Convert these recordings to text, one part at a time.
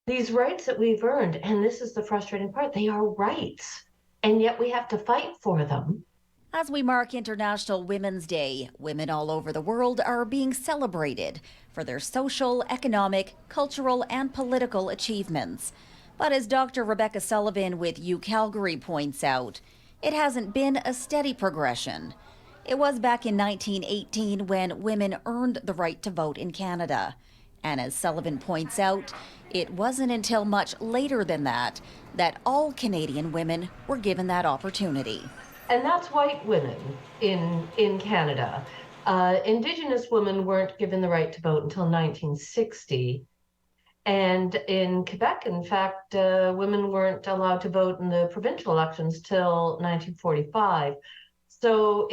These rights that we've earned, and this is the frustrating part, they are rights, and yet we have to fight for them. As we mark International Women's Day, women all over the world are being celebrated for their social, economic, cultural, and political achievements. But as Dr. Rebecca Sullivan with Calgary points out, it hasn't been a steady progression. It was back in 1918 when women earned the right to vote in Canada. And as Sullivan points out, it wasn't until much later than that that all Canadian women were given that opportunity. And that's white women in Canada. Indigenous women weren't given the right to vote until 1960. And in Quebec, in fact, women weren't allowed to vote in the provincial elections till 1945. So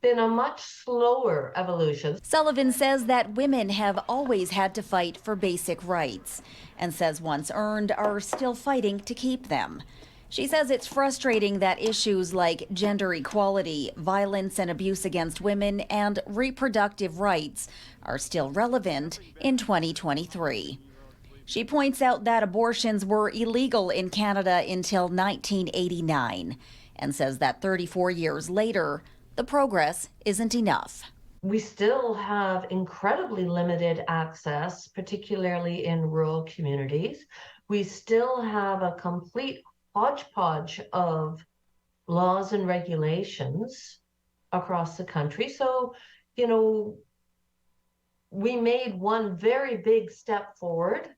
been a much slower evolution. Sullivan says that women have always had to fight for basic rights and says once earned are still fighting to keep them. She says it's frustrating that issues like gender equality, violence and abuse against women, and reproductive rights are still relevant in 2023. She points out that abortions were illegal in Canada until 1989 and says that 34 years later, the progress isn't enough. We still have incredibly limited access, particularly in rural communities. We still have a complete hodgepodge of laws and regulations across the country. So, we made one very big step forward.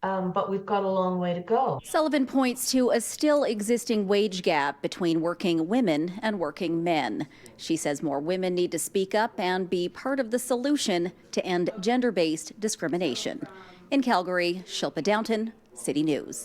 But we've got a long way to go. Sullivan points to a still existing wage gap between working women and working men. She says more women need to speak up and be part of the solution to end gender-based discrimination. In Calgary, Shilpa Downton, City News.